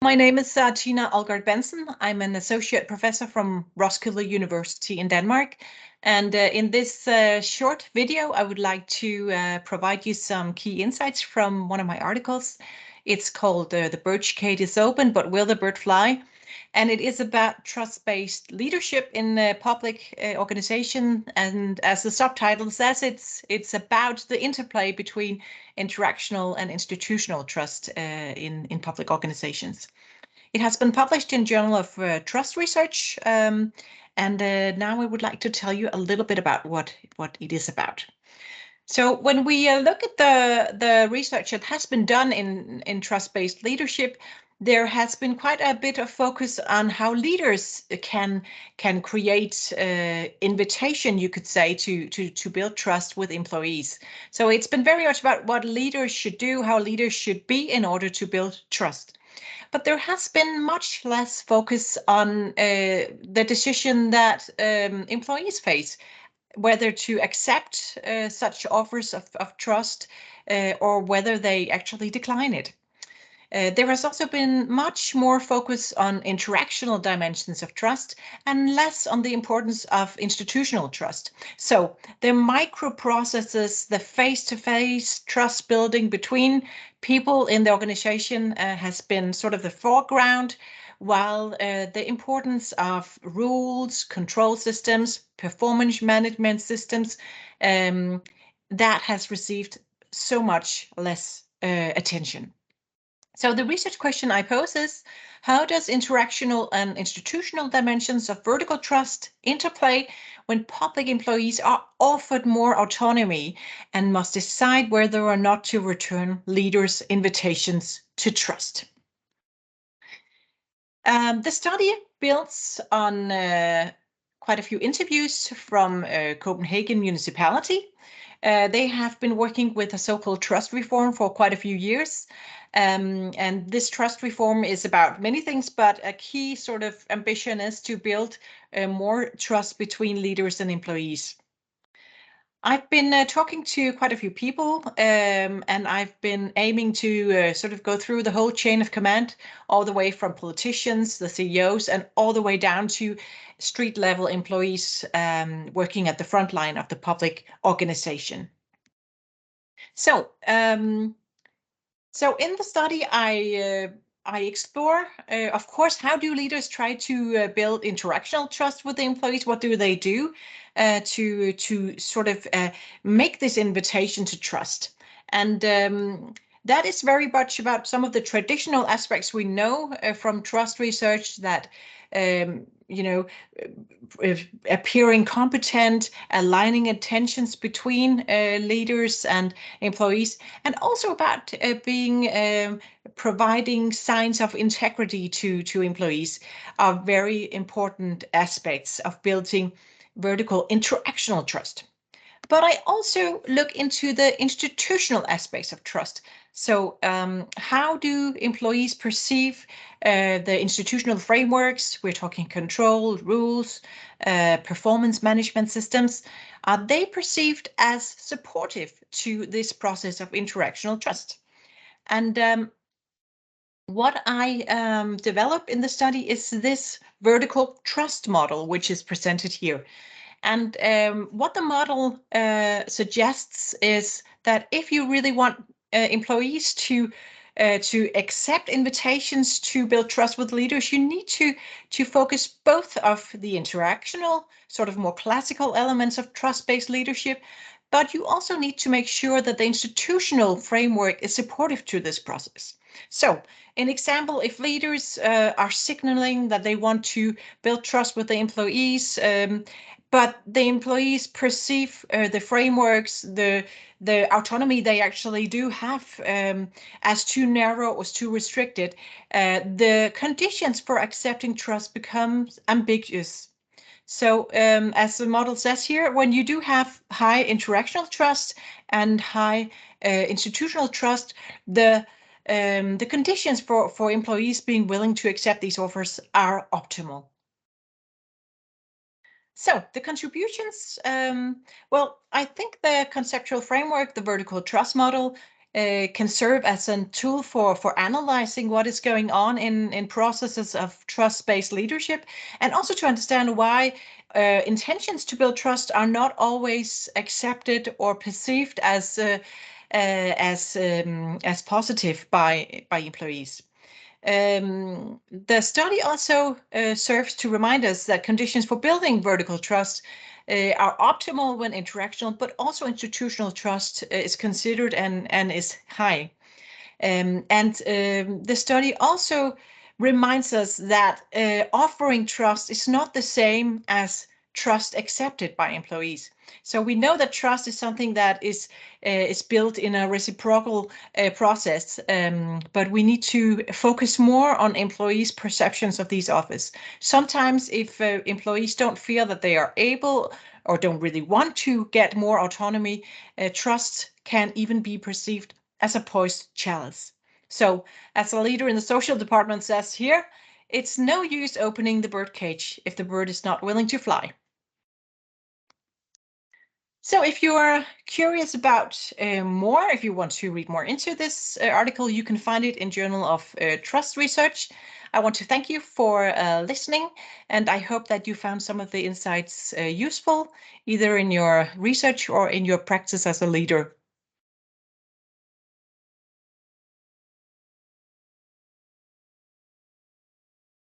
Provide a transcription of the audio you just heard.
My name is Tina Algaard Benson. I'm an associate professor from Roskilde University in Denmark. And in this short video, I would like to provide you some key insights from one of my articles. It's called The Birdcage is Open, but Will the Bird Fly? And it is about trust-based leadership in a public organization. And as the subtitle says, it's about the interplay between interactional and institutional trust in public organizations. It has been published in Journal of Trust Research, and now I would like to tell you a little bit about what it is about. So when we look at the research that has been done in trust-based leadership, there has been quite a bit of focus on how leaders can create invitation, you could say, to build trust with employees. So it's been very much about what leaders should do, how leaders should be in order to build trust. But there has been much less focus on the decision that employees face, whether to accept such offers of trust or whether they actually decline it. There has also been much more focus on interactional dimensions of trust and less on the importance of institutional trust. So the micro processes, the face-to-face trust building between people in the organization has been sort of the foreground, while the importance of rules, control systems, performance management systems, that has received so much less attention. So the research question I pose is, how does interactional and institutional dimensions of vertical trust interplay when public employees are offered more autonomy and must decide whether or not to return leaders' invitations to trust? The study builds on quite a few interviews from Copenhagen municipality. They have been working with a so-called trust reform for quite a few years. And this trust reform is about many things, but a key sort of ambition is to build more trust between leaders and employees. I've been talking to quite a few people, and I've been aiming to sort of go through the whole chain of command, all the way from politicians, the CEOs, and all the way down to street level employees working at the front line of the public organization. So, so in the study, I explore, of course, how do leaders try to build interactional trust with the employees? What do they do to sort of make this invitation to trust? And that is very much about some of the traditional aspects we know from trust research, that you know, appearing competent, aligning attentions between leaders and employees, and also about being providing signs of integrity to employees are very important aspects of building vertical interactional trust. But I also look into the institutional aspects of trust. So how do employees perceive the institutional frameworks? We're talking control, rules, performance management systems. Are they perceived as supportive to this process of interactional trust? And what I develop in the study is this vertical trust model, which is presented here. And what the model suggests is that if you really want employees to accept invitations to build trust with leaders, you need to focus both of the interactional, sort of more classical elements of trust-based leadership, but you also need to make sure that the institutional framework is supportive to this process. So, an example, if leaders are signaling that they want to build trust with the employees, but the employees perceive the frameworks, the autonomy they actually do have as too narrow or too restricted, the conditions for accepting trust becomes ambiguous. So as the model says here, when you do have high interactional trust and high institutional trust, the conditions for employees being willing to accept these offers are optimal. So the contributions, well, I think the conceptual framework, the vertical trust model, can serve as a tool for analyzing what is going on in processes of trust-based leadership, and also to understand why intentions to build trust are not always accepted or perceived as positive by employees. The study also serves to remind us that conditions for building vertical trust are optimal when interactional, but also institutional trust is considered and is high. The study also reminds us that offering trust is not the same as trust accepted by employees. So we know that trust is something that is built in a reciprocal process, but we need to focus more on employees' perceptions of these offers. Sometimes if employees don't feel that they are able or don't really want to get more autonomy, trust can even be perceived as a poised chalice. So, as a leader in the social department says here, it's no use opening the birdcage if the bird is not willing to fly. So if you are curious about more, if you want to read more into this article, you can find it in Journal of Trust Research. I want to thank you for listening, and I hope that you found some of the insights useful, either in your research or in your practice as a leader.